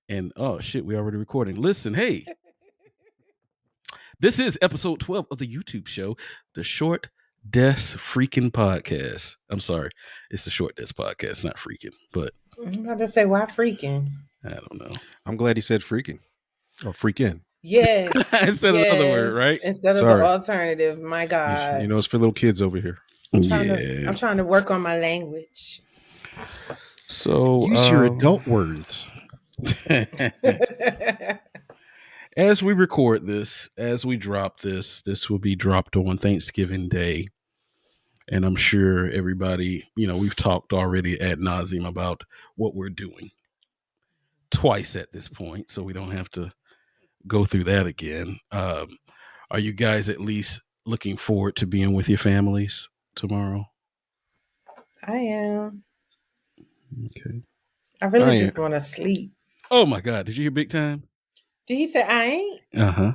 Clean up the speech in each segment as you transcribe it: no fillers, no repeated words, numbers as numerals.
And oh shit, we already recording. Listen, hey, this is episode 12 of the YouTube show, the Short Desk Freaking Podcast. I'm sorry, it's the Short Desk Podcast, not freaking. But I'm about to say, why freaking? I don't know. I'm glad he said freaking or freaking. Yes. Instead of the other word, right? Instead of Sorry. the alternative. My God. You know, it's for little kids over here. I'm trying to work on my language. So use your adult words. As we record this, as we drop this will be dropped on Thanksgiving Day. And I'm sure everybody, we've talked already ad nauseum about what we're doing twice at this point, so we don't have to go through that again. Are you guys at least looking forward to being with your families tomorrow? I am. Okay. I really just want to sleep. Oh my God. Did you hear big time? Did he say I ain't? Uh-huh.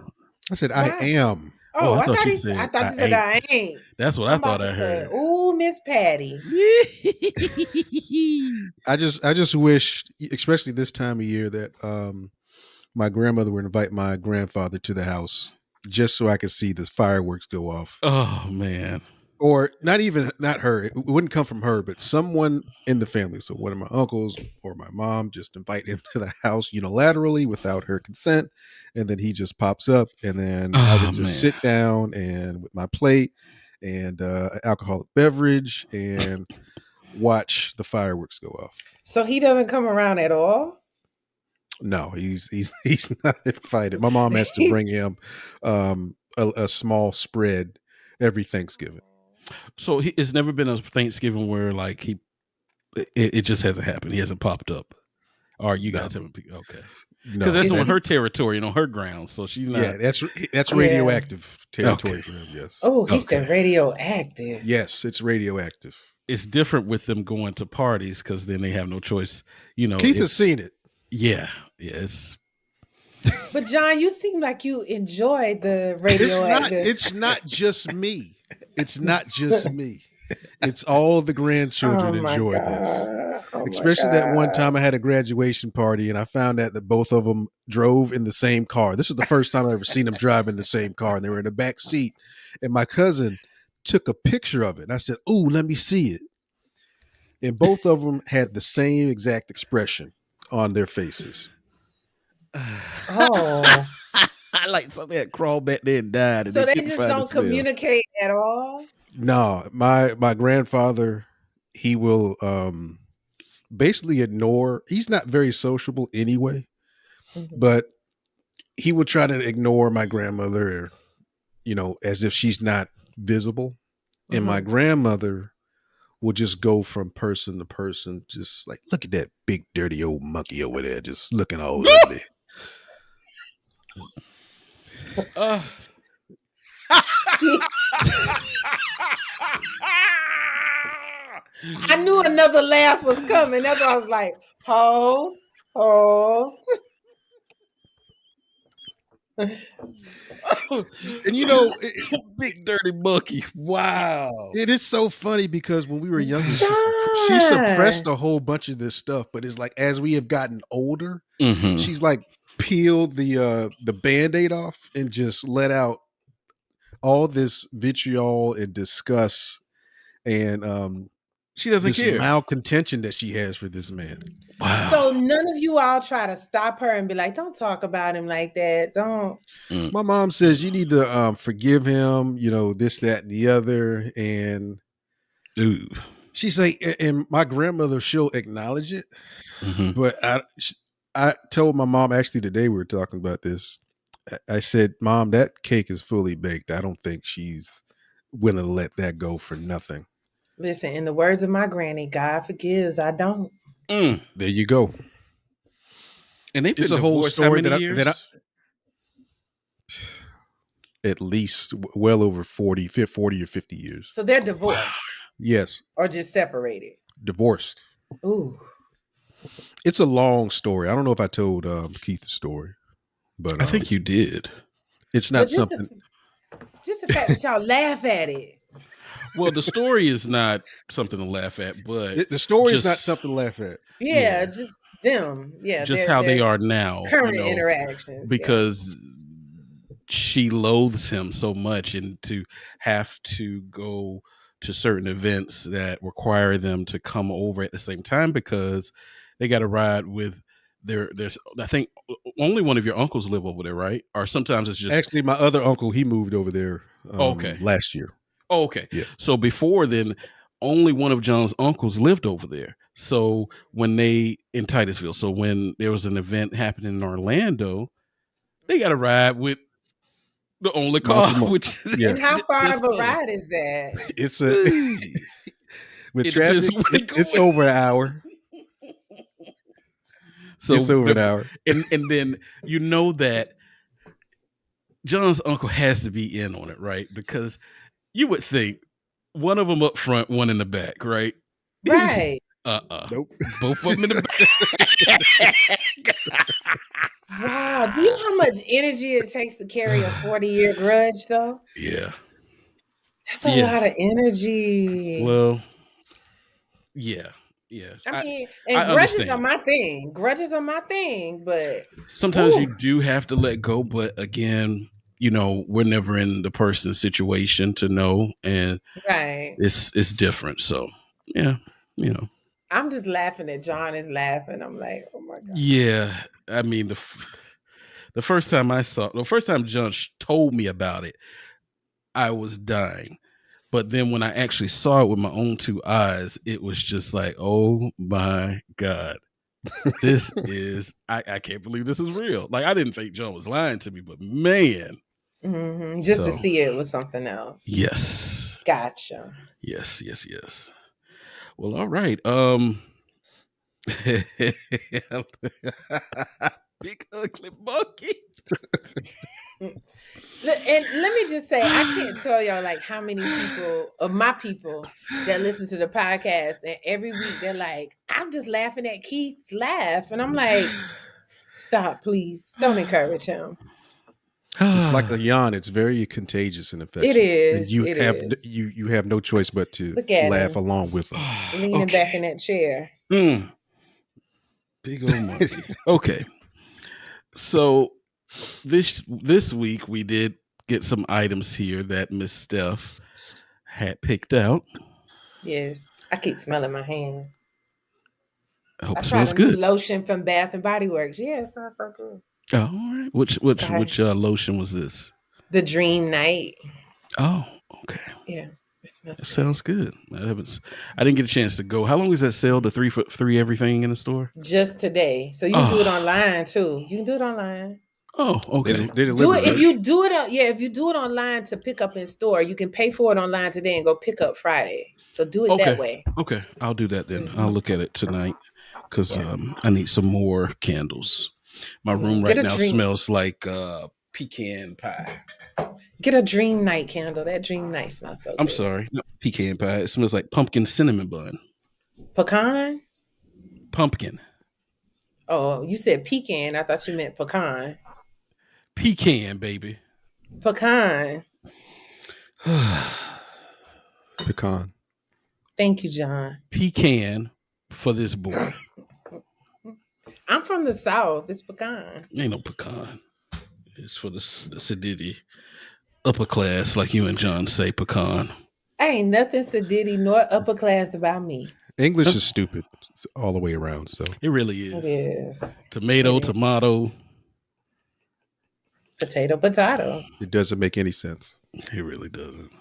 I said, I am. Oh, I thought you said I ain't. That's what I thought I heard. Ooh, Miss Patty. I just wish, especially this time of year, that my grandmother would invite my grandfather to the house just so I could see the fireworks go off. Oh man. Or not her. It wouldn't come from her, but someone in the family. So one of my uncles or my mom just invite him to the house unilaterally without her consent. And then he just pops up, and then I would just sit down and with my plate and alcoholic beverage and watch the fireworks go off. So he doesn't come around at all? No, he's not invited. My mom has to bring him a small spread every Thanksgiving. So it's never been a Thanksgiving where like it just hasn't happened. He hasn't popped up. Or you guys haven't. Okay. Because that's on her territory and on her grounds. So she's not. Yeah, that's radioactive territory for him. Yes. Oh, he said radioactive. Yes, it's radioactive. It's different with them going to parties because then they have no choice. Keith has seen it. Yeah. Yes. But John, you seem like you enjoyed the radioactive. It's not just me. It's not just me. It's all the grandchildren enjoy this. Especially that one time I had a graduation party and I found out that both of them drove in the same car. This is the first time I've ever seen them drive in the same car, and they were in the back seat. And my cousin took a picture of it. And I said, "Ooh, let me see it." And both of them had the same exact expression on their faces. Oh. I like something that crawled back there and died. And so they just don't communicate at all? No, my grandfather, he will basically ignore. He's not very sociable anyway, but he would try to ignore my grandmother, as if she's not visible. And my grandmother will just go from person to person, just like, look at that big dirty old monkey over there, just looking all ugly. I knew another laugh was coming. That's why I was like, oh. And big dirty monkey. Wow. It is so funny because when we were younger, she suppressed a whole bunch of this stuff, but it's like as we have gotten older, she's like peeled the Band-Aid off and just let out all this vitriol and disgust and she doesn't care. Malcontention that she has for this man. Wow. So none of you all try to stop her and be like, don't talk about him like that. Don't. My mom says you need to forgive him, this, that, and the other. And she's like, and my grandmother, she'll acknowledge it. But I told my mom, actually today we were talking about this. I said, Mom, that cake is fully baked. I don't think she's willing to let that go for nothing. Listen, in the words of my granny, God forgives, I don't. There you go. And it's a whole story that I at least well over 40 or 50 years. So they're divorced. Wow. Yes. Or just separated. Divorced. Ooh. It's a long story. I don't know if I told Keith the story, but I think you did. It's not something. Just the fact that y'all laugh at it. Well, the story is not something to laugh at, but the story is not something to laugh at. Yeah, just them. Yeah, just how they their are now, current interactions. Yeah. because she loathes him so much, and to have to go to certain events that require them to come over at the same time because they got to ride with there's I think only one of your uncles live over there, right? Or sometimes it's just Actually, my other uncle, he moved over there okay. last year. Oh, okay. Yeah. So before then, only one of John's uncles lived over there. So when they in Titusville, so when there was an event happening in Orlando, they got to ride with the only car, which Yeah. And how far of a ride is that? It's a with It traffic, depends it's over an hour. So it's over an hour. And then you know that John's uncle has to be in on it, right? Because you would think one of them up front, one in the back, right? Right. Nope. Both of them in the back. Wow. Do you know how much energy it takes to carry a 40-year grudge, though? Yeah. That's a lot of energy. Well, yeah. Yeah. I mean, and grudges are my thing. Grudges are my thing, but sometimes you do have to let go. But again, we're never in the person's situation to know, and right, it's different. So yeah, I'm just laughing at John is laughing. I'm like, oh my god. Yeah, I mean the first time John told me about it, I was dying. But then when I actually saw it with my own two eyes, it was just like, oh my God, this is, I can't believe this is real. Like, I didn't think John was lying to me, but man. Mm-hmm. Just to see it was something else. Yes. Gotcha. Yes. Well, all right. Big ugly monkey. And let me just say, I can't tell y'all like how many people of my people that listen to the podcast, and every week they're like, I'm just laughing at Keith's laugh. And I'm like, stop, please. Don't encourage him. It's like a yawn. It's very contagious and infectious. It is. And you have no choice but to laugh along with them. Leaning back in that chair. Big old monkey. Okay. So this week we did get some items here that Miss Steph had picked out. Yes. I keep smelling my hand. I hope it smells good. Lotion from Bath and Body Works. Yeah, it sounds so good. Oh, all right. Which lotion was this? The Dream Night. Oh, okay. Yeah. It sounds good. I didn't get a chance to go. How long is that sale? The 3 for 3 everything in the store? Just today. So you can do it online too. You can do it online. Oh, okay. They deliver if you do it online to pick up in store, you can pay for it online today and go pick up Friday. So do it that way. Okay, I'll do that then. Mm-hmm. I'll look at it tonight because I need some more candles. My room right now smells like pecan pie. Get a Dream Night candle. That Dream Night smells so good. I'm sorry, not pecan pie. It smells like pumpkin cinnamon bun. Pecan? Pumpkin. Oh, you said pecan. I thought you meant pecan. Pecan, baby. Pecan. Pecan. Thank you, John. Pecan for this boy. I'm from the South. It's pecan. Ain't no pecan. It's for the sedity upper class, like you and John say, pecan. Ain't nothing sedity nor upper class about me. English is stupid all the way around. So it really is. It is. Tomato. Potato. It doesn't make any sense. It really doesn't.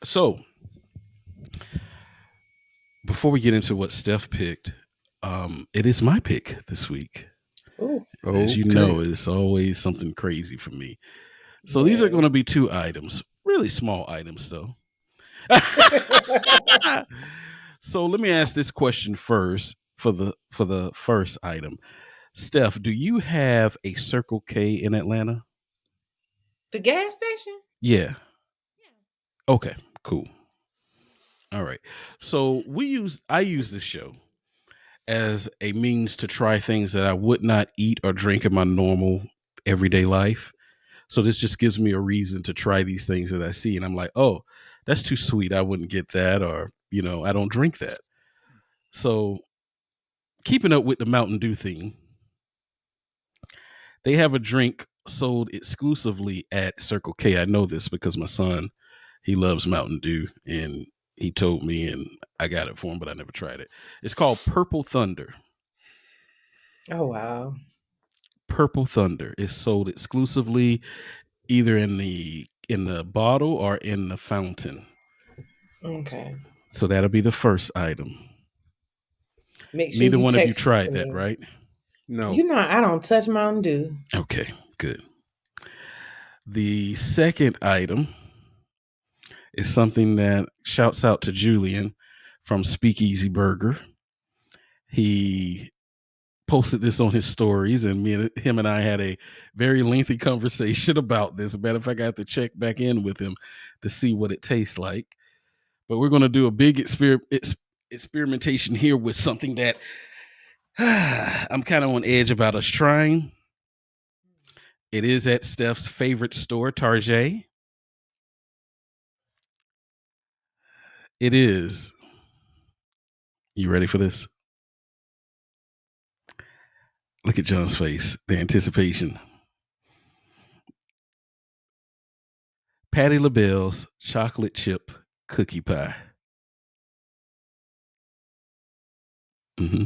So before we get into what Steph picked, it is my pick this week. Ooh. As you know, it's always something crazy for me. So these are going to be 2 items, really small items though. So let me ask this question first for the first item. Steph, do you have a Circle K in Atlanta? The gas station? Yeah. Okay, cool. All right. So I use this show as a means to try things that I would not eat or drink in my normal everyday life. So this just gives me a reason to try these things that I see. And I'm like, oh, that's too sweet. I wouldn't get that. Or, I don't drink that. So keeping up with the Mountain Dew theme, they have a drink sold exclusively at Circle K. I know this because my son, he loves Mountain Dew, and he told me, and I got it for him, but I never tried it. It's called Purple Thunder. Oh wow. Purple Thunder is sold exclusively either in the bottle or in the fountain. Okay. So that'll be the first item. Make sure Neither you one of you text tried to that, me. right? No. You know I don't touch Mountain Dew. Okay, good. The second item is something that shouts out to Julian from Speakeasy Burger. He posted this on his stories, and him and I had a very lengthy conversation about this. As a matter of fact, I have to check back in with him to see what it tastes like. But we're going to do a big experimentation here with something that I'm kind of on edge about us trying. It is at Steph's favorite store, Target. It is. You ready for this? Look at John's face, the anticipation. Patti LaBelle's chocolate chip cookie pie. Mm-hmm.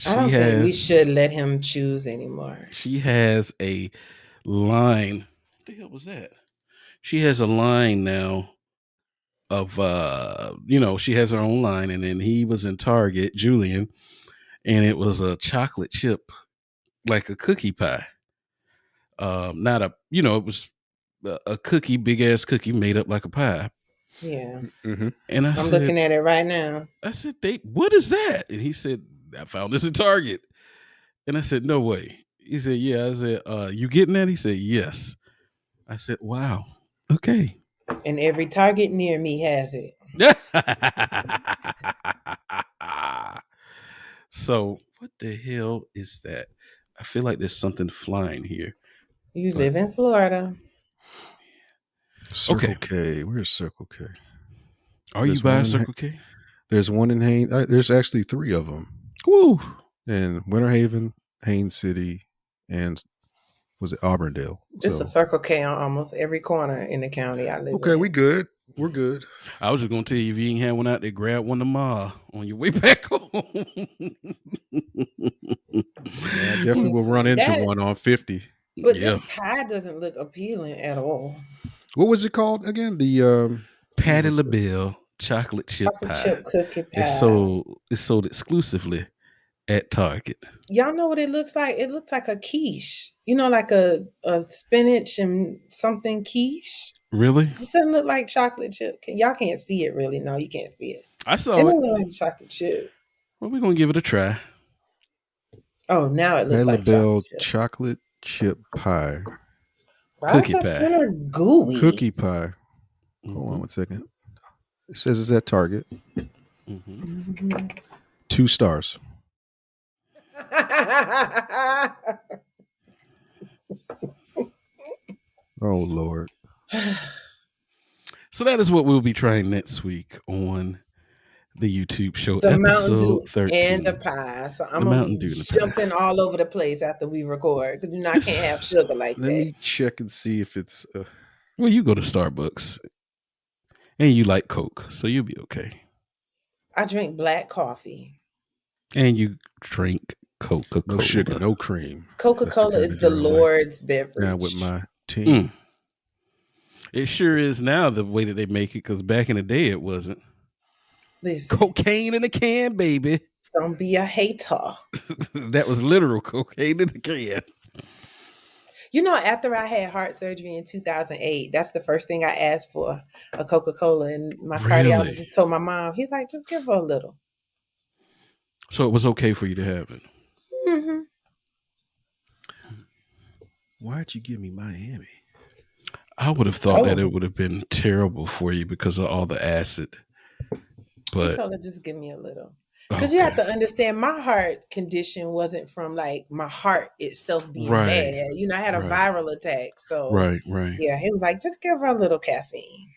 I don't think we should let him choose anymore. She has a line. What the hell was that? She has a line now of she has her own line, and then he was in Target, Julian, and it was a chocolate chip, like a cookie pie. Not a, it was a cookie, big ass cookie made up like a pie. Yeah. Mm-hmm. And I'm looking at it right now. I said, what is that? And he said, I found this at Target. And I said, no way. He said, yeah. I said, you getting that? He said, yes. I said, wow. Okay. And every Target near me has it. So what the hell is that? I feel like there's something flying here. You live in Florida. Circle K. Where's Circle K? Are you by Circle K? There's one in Haines. There's actually 3 of them. Woo! In Winter Haven, Haines City, and was it Auburndale? It's a Circle K on almost every corner in the county I live in. Okay, we good. We're good. I was just gonna tell you, if you ain't had one out there, grab one tomorrow on your way back home. I definitely will run into one on 50. But this pie doesn't look appealing at all. What was it called again? The Patti LaBelle chocolate chip pie. Chip cookie pie. It's sold exclusively at Target. Y'all know what it looks like? It looks like a quiche. Like a spinach and something quiche. Really? This doesn't look like chocolate chip. Y'all can't see it really. No, you can't see it. I saw it. It doesn't look like chocolate chip. Well, we're going to give it a try. Oh, now it looks like LaBelle chocolate chip pie. Cookie pie. Gooey. Cookie pie. Hold on 1 second. It says it's at Target. Mm-hmm. 2 stars. Oh, Lord. So that is what we'll be trying next week on the YouTube show, the episode 13. And the pie. So I'm going to be jumping all over the place after we record because I can't have sugar like that. Let me check and see if it's... Well, you go to Starbucks and you like Coke, so you'll be okay. I drink black coffee. And you drink Coca-Cola. No sugar, no cream. Coca-Cola is the Lord's beverage. Now with my team. It sure is now the way that they make it, because back in the day it wasn't. Listen, cocaine in a can, baby. Don't be a hater. That was literal cocaine in a can. After I had heart surgery in 2008, that's the first thing I asked for, a Coca-Cola. And my cardiologist told my mom, he's like, just give her a little. So it was okay for you to have it? Mm-hmm. Why'd you give me Miami? I would have thought that it would have been terrible for you because of all the acid. But I told her, just give me a little. Because you have to understand, my heart condition wasn't from like my heart itself being bad. I had a viral attack. So right. Yeah, he was like, just give her a little caffeine.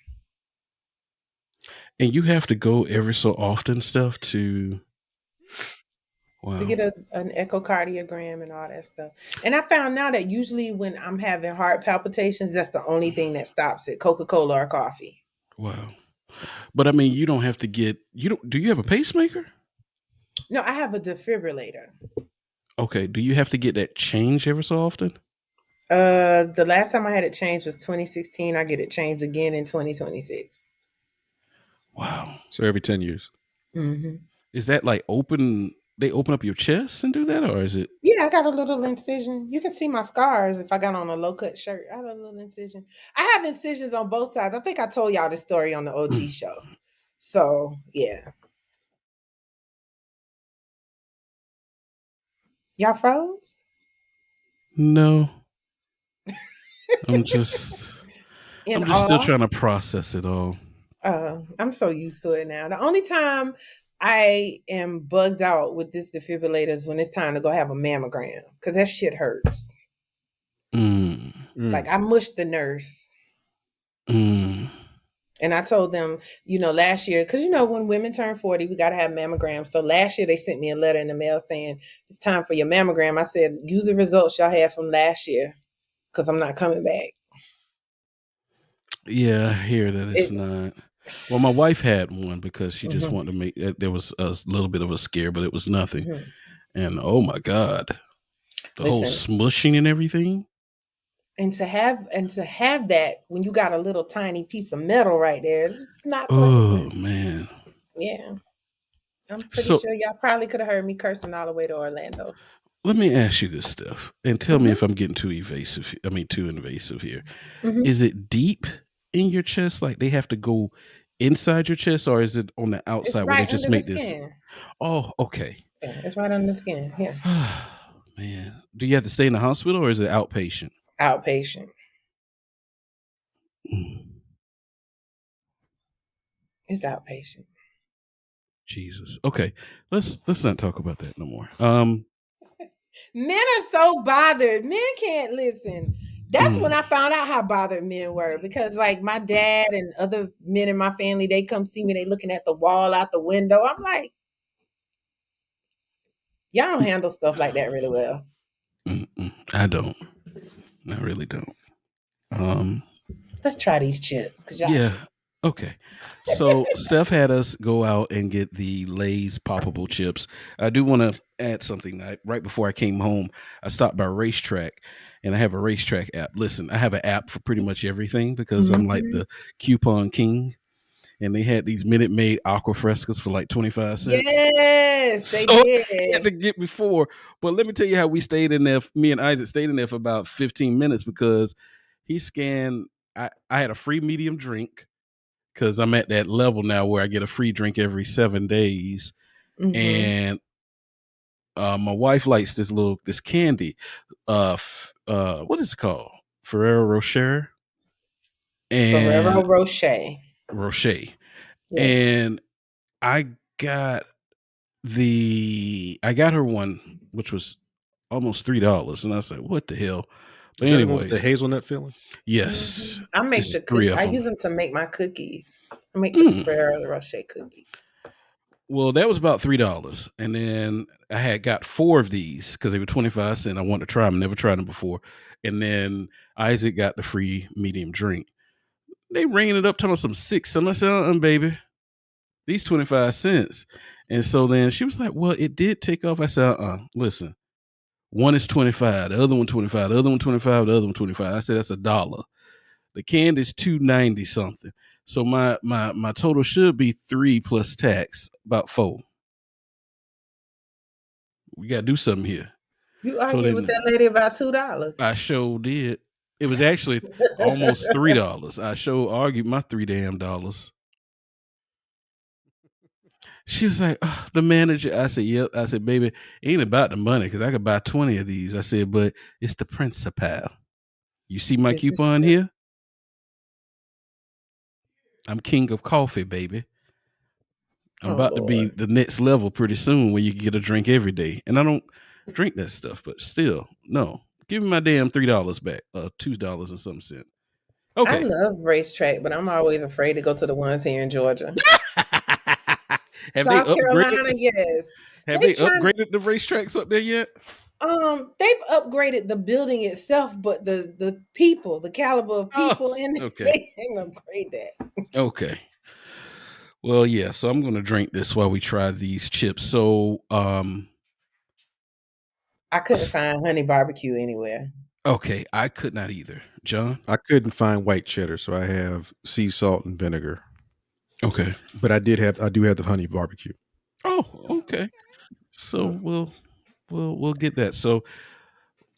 And you have to go every so often stuff to To wow. get an echocardiogram and all that stuff. And I found now that usually when I'm having heart palpitations, that's the only thing that stops it, Coca-Cola or coffee. Wow. But I mean, you don't have to get you don't do you have a pacemaker? No, I have a defibrillator. Okay. Do you have to get that changed every so often? The last time I had it changed was 2016. I get it changed again in 2026. Wow. So every 10 years. Mm-hmm. Is that like open? They open up your chest and do that, or is it? Yeah, I got a little incision. You can see my scars if I got on a low cut shirt. I have a little incision. I have incisions on both sides. I think I told y'all this story on the OG show. So yeah, y'all froze. No. I'm just. In I'm just still awe. trying to process it all. I'm so used to it now. The only time I am bugged out with this defibrillator is when it's time to go have a mammogram because that shit hurts. Mm. Like I mushed the nurse. Mm. And I told them, last year, because when women turn 40, we got to have mammograms. So last year they sent me a letter in the mail saying it's time for your mammogram. I said, use the results y'all had from last year because I'm not coming back. Yeah, I hear that it's not. Well, my wife had one because she just Mhm. wanted to make. There was a little bit of a scare, but it was nothing. Mhm. And oh my god, the whole Listen, smushing and everything. and to have that when you got a little tiny piece of metal right there, it's not Oh pleasant. man. Yeah. I'm pretty So sure y'all probably could have heard me cursing all the way to Orlando. let me ask you this stuff and tell me Mm-hmm. if I'm getting too evasive. I mean, too invasive here. Mm-hmm. Is it deep in your chest? Like they have to go inside your chest, or is it on the It's outside where they right just under the make this? skin. Oh, okay. Yeah, it's right under the skin. Yeah. Man, do you have to stay in the hospital or is it outpatient? Outpatient. Mm, It's outpatient. Jesus. Okay, let's not talk about that no more. Men are so bothered. Men can't listen. That's when I Mm, found out how bothered men were because, like, my dad and other men in my family, they come see me. They looking at the wall out the window. I'm like, y'all don't handle stuff like that really well. I don't. I really don't. Um, Let's try these chips because y'all yeah. can't. Okay. So Steph had us go out and get the Lay's poppable chips. I do want to add something. Right before I came home, I stopped by Racetrack, and I have a Racetrack app. Listen, I have an app for pretty much everything because I'm like Mhm. the coupon king. And they had these Minute Maid aqua frescas for like 25 cents. Yes, they So did. I had to get before. But let me tell you how we stayed in there. Me and Isaac stayed in there for about 15 minutes because he scanned. I had a free medium drink because I'm at that level now where I get a free drink every 7 days. Mm-hmm. And my wife likes this candy. What is it called? Ferrero Rocher Ferrero and Rocher. Rocher. Yes. And I got I got her one, which was almost $3, and I said, "What the hell?" But Is that the one with the anyways, hazelnut filling? yes, Mhm. I make it's the three cook. of I them. use them to make my cookies. I make the Mm. Ferrero Rocher cookies. Well, that was about $3, and then I had got four of these because they were 25 cents. I wanted to try them; never tried them before. And then Isaac got the free medium drink. They ringing it up, telling us some six. And I said, baby, these 25 cents." And so then she was like, "Well, it did take off." I said, listen. One is 25, the other one 25, the other one 25, the other one 25. I said that's $1. The candy's 2.90 something. So my total should be 3 plus tax, about 4. We gotta do something here. You So argued with then that lady about $2. I sure did. It was actually almost $3. I sure argued my 3 damn dollars. She was like, the manager. I said, yep. I said, baby, it ain't about the money because I could buy 20 of these. I said, but it's the principal. You see my This is coupon true. here? I'm king of coffee, baby. I'm Oh about to be Lord. the next level pretty soon where you can get a drink every day. And I don't drink that stuff, but still, no. Give me my damn $3 back. $2 and some cent. I Okay. love racetrack, but I'm always afraid to go to the ones here in Georgia. Have they South upgraded? Carolina, yes. Have They they trying. upgraded the racetracks up there yet? They've upgraded the building itself, but the people, the caliber of people in it, okay. they didn't upgrade that. Okay. Well, yeah. So I'm gonna drink this while we try these chips. So, I couldn't find honey barbecue anywhere. okay, I could not either. John. I couldn't find white cheddar, so I have sea salt and vinegar. Okay. But I do have the honey barbecue. Oh, okay. So we'll get that. So,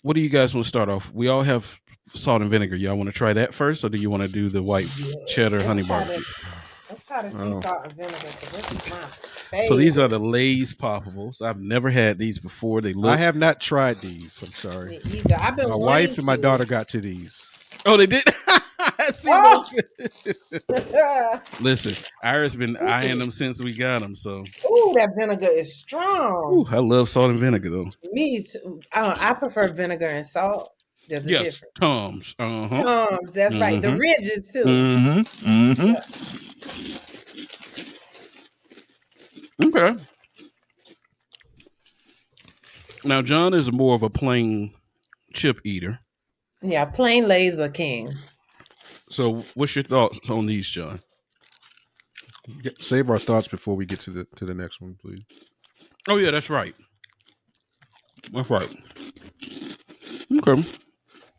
what do you guys want to start off? We all have salt and vinegar. Y'all want to try that first, or do you want to do the white cheddar honey barbecue? Let's try the sea salt and vinegar because this is my favorite. So these are the Lay's poppables. I've never had these before. They look. I have not tried these. I'm sorry. Me either. I've been My wife and my daughter got to these. Oh, they did. Oh! Listen, Iris been eyeing them since we got them. So, ooh, that vinegar is strong. I love salt and vinegar though. Me too. I prefer vinegar and salt. There's a difference. Tums. Tums, that's right. The ridges too. Yeah. Okay. Now, John is more of a plain chip eater. Yeah, plain Lay's are king. So, what's your thoughts on these, John? Save our thoughts before we get to the next one, please. Oh yeah, that's right. That's right. Okay.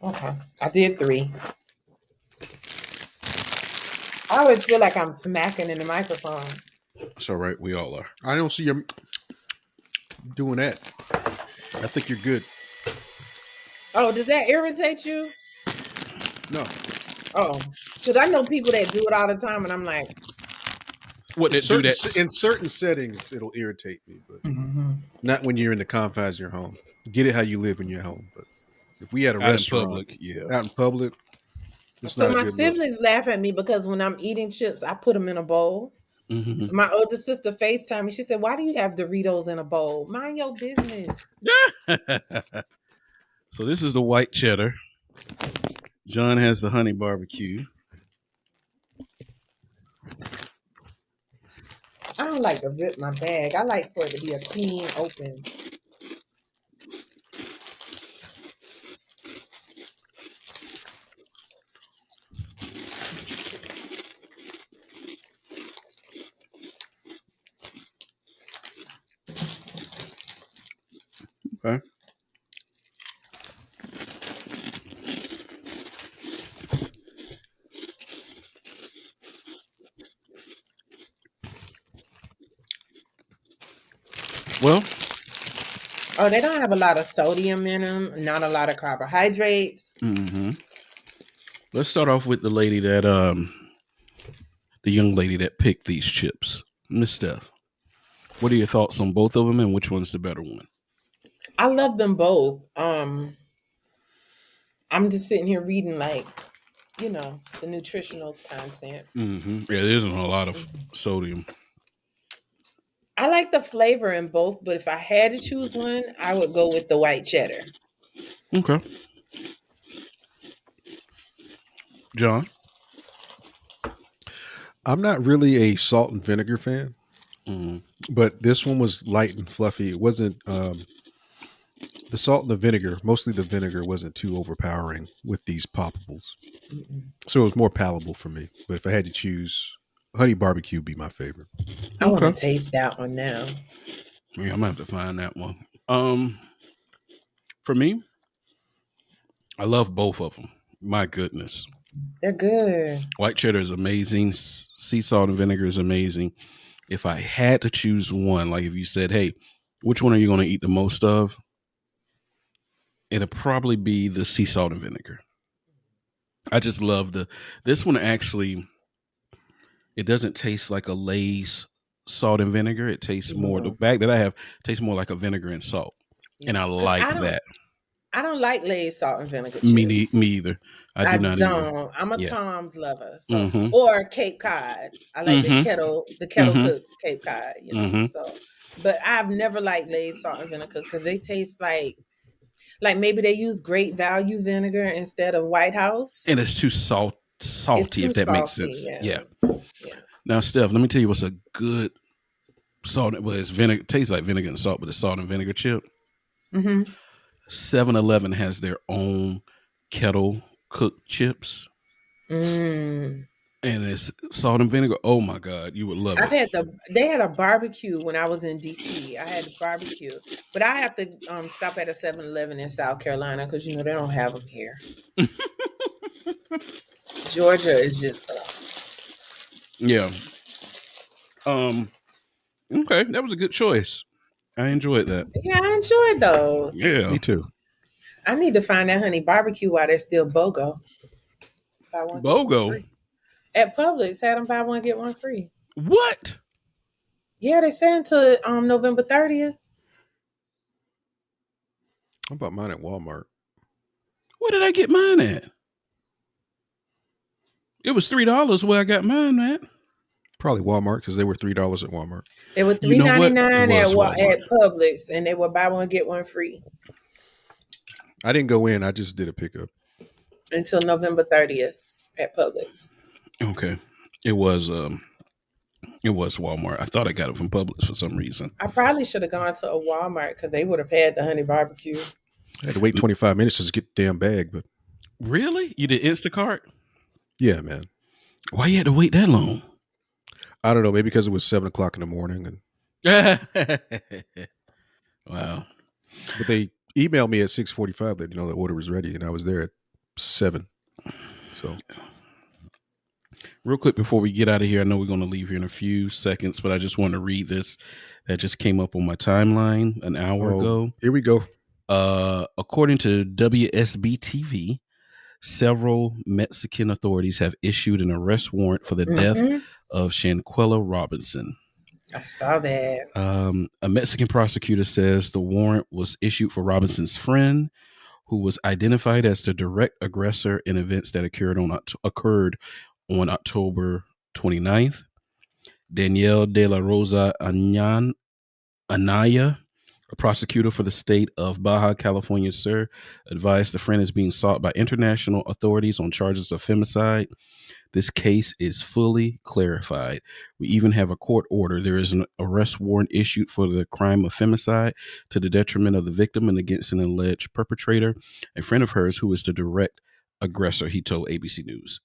Okay, I did 3. I always feel like I'm smacking in the microphone. That's all right. We all are. I don't see you doing that. I think you're good. Oh, does that irritate you? No. Oh, because I know people that do it all the time, and I'm like, what? That do that in certain settings, it'll irritate me, but not when you're in the confines of your home. Get it how you live when you're at home, but if we had a restaurant, out in public, it's so not. my siblings laugh at me because when I'm eating chips, I put them in a bowl. My older sister FaceTime me. She said, "Why do you have Doritos in a bowl? Mind your business." So this is the white cheddar. John has the honey barbecue. I don't like to rip my bag. I like for it to be a clean, open. Okay. Well, they don't have a lot of sodium in them, not a lot of carbohydrates. Let's start off with the lady that, the young lady that picked these chips, Miss Steph. What are your thoughts on both of them, and which one's the better one? I love them both. I'm just sitting here reading, like, the nutritional content. Yeah, there isn't a lot of sodium. I like the flavor in both, but if I had to choose one, I would go with the white cheddar. Okay. John? I'm not really a salt and vinegar fan, but this one was light and fluffy. It wasn't the salt and the vinegar, mostly the vinegar, wasn't too overpowering with these poppables. So it was more palatable for me. But if I had to choose, honey barbecue would be my favorite. I want to taste that one now. Yeah, I'm gonna have to find that one. For me, I love both of them. My goodness, they're good. White cheddar is amazing. Sea salt and vinegar is amazing. If I had to choose one, like if you said, "Hey, which one are you going to eat the most of?" It'll probably be the sea salt and vinegar. I just love this one. Actually, it doesn't taste like a Lay's salt and vinegar. It tastes more, the bag that I have tastes more like a vinegar and salt. And I like that. I don't like Lay's salt and vinegar chips. Me either. I do not either. I'm a Tom's lover. So, or Cape Cod. I like the kettle cooked Cape Cod, So, but I've never liked Lay's salt and vinegar because they taste like maybe they use Great Value vinegar instead of White House. And it's too salty, if that makes sense. Yeah. Now, Steph, let me tell you what's a good salt. Well, it's vinegar. Tastes like vinegar and salt, but it's salt and vinegar chip. Mm-hmm. 7-Eleven has their own kettle cooked chips, Mm. and it's salt and vinegar. Oh my god, you would love it. They had a barbecue when I was in DC. I had barbecue, but I have to stop at a 7-Eleven in South Carolina because they don't have them here. Georgia is just Yeah. Okay, that was a good choice. I enjoyed that. yeah, I enjoyed those. Yeah. Me too. I need to find that honey barbecue while they're still BOGO. Buy one get one BOGO. free. At Publix, had them buy one get one free. What? Yeah, they said until November 30th. I bought mine at Walmart. Where did I get mine at? It was $3 where I got mine at. Probably Walmart because they were $3 at Walmart. They were You know what? $3.99 It was at Publix, and they were buy one get one free I didn't go in. I just did a pickup. until November 30th at Publix. Okay. It was Walmart. I thought I got it from Publix for some reason. I probably should have gone to a Walmart because they would have had the honey barbecue. I had to wait 25 minutes just to get the damn bag, but Really? You did Instacart? yeah, man. Why you had to wait that long? I don't know. Maybe because it was 7 o'clock in the morning, and Wow. but they emailed me at 6:45 that the order was ready, and I was there at 7. So Real quick before we get out of here, I know we're going to leave here in a few seconds, but I just want to read this that just came up on my timeline an hour ago. Here we go. According to WSB TV, several Mexican authorities have issued an arrest warrant for the death of Shanquella Robinson. I saw that. A Mexican prosecutor says the warrant was issued for Robinson's friend, who was identified as the direct aggressor in events that occurred on October 29th. Danielle de la Rosa Anaya, a prosecutor for the state of Baja California Sur, advised the friend is being sought by international authorities on charges of femicide. This case is fully clarified. We even have a court order. There is an arrest warrant issued for the crime of femicide to the detriment of the victim and against an alleged perpetrator, a friend of hers who is the direct aggressor, he told ABC News.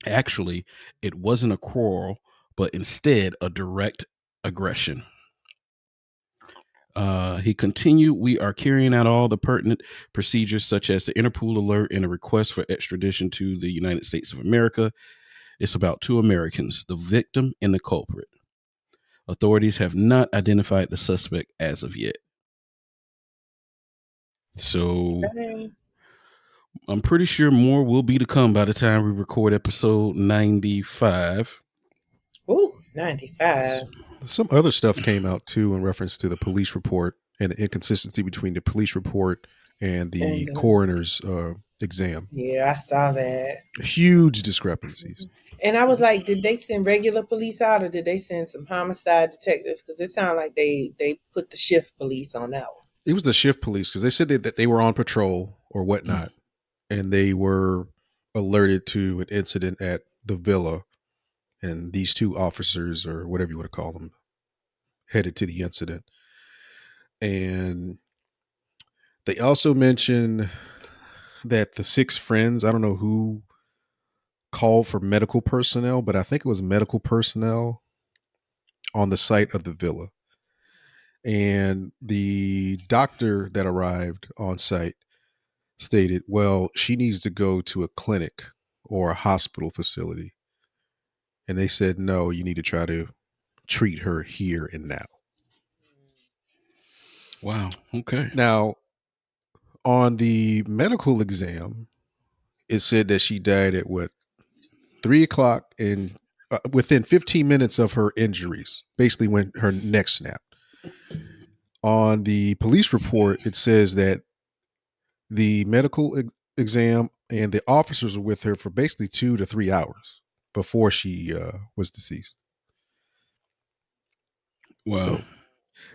Actually, it wasn't a quarrel, but instead a direct aggression. He continued, we are carrying out all the pertinent procedures such as the Interpol alert and a request for extradition to the United States of America. It's about 2 Americans, the victim and the culprit. Authorities have not identified the suspect as of yet. So I'm pretty sure more will be to come by the time we record episode 95. Ooh, 95. Some other stuff came out too in reference to the police report and the inconsistency between the police report and the coroner's exam. Yeah, I saw that. Huge discrepancies. And I was like, did they send regular police out or did they send some homicide detectives? Because it sounded like they put the shift police on that one. It was the shift police because they said that they were on patrol or whatnot, and they were alerted to an incident at the villa, and these 2 officers, or whatever you want to call them, headed to the incident. And they also mentioned that the 6 friends, I don't know who called for medical personnel, but I think it was medical personnel on the site of the villa. And the doctor that arrived on site stated, well, she needs to go to a clinic or a hospital facility. And they said, no, you need to try to treat her here and now. Wow. Okay. Now, on the medical exam, it said that she died at 3 o'clock and within 15 minutes of her injuries, basically when her neck snapped. On the police report, it says that the medical exam and the officers were with her for basically 2 to 3 hours before she was deceased. Wow. So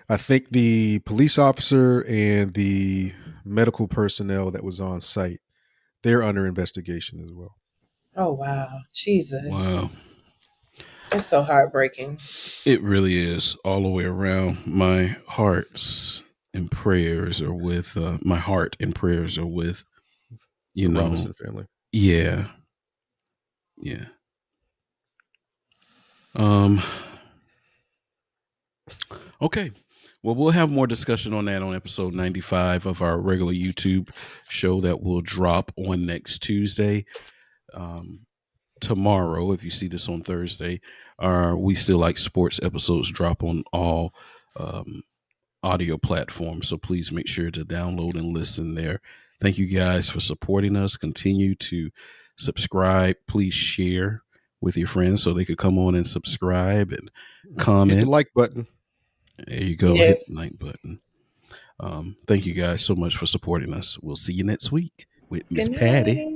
I think the police officer and the medical personnel that was on site, they're under investigation as well. Oh, wow. Jesus. Wow. It's so heartbreaking. It really is all the way around. My hearts and prayers are with my heart and prayers are with, you The know, Robinson family. yeah. Yeah. Um okay. Well, we'll have more discussion on that on episode 95 of our regular YouTube show that will drop on next Tuesday. Tomorrow, if you see this on Thursday, our We Still Like Sports episodes drop on all audio platforms. So please make sure to download and listen there. Thank you guys for supporting us. Continue to subscribe. Please share with your friends so they could come on and subscribe and Hit the comment. like button. There you go. Hit the Yes. like button. Thank you guys so much for supporting us. We'll see you next week with Miss Good Patty. night.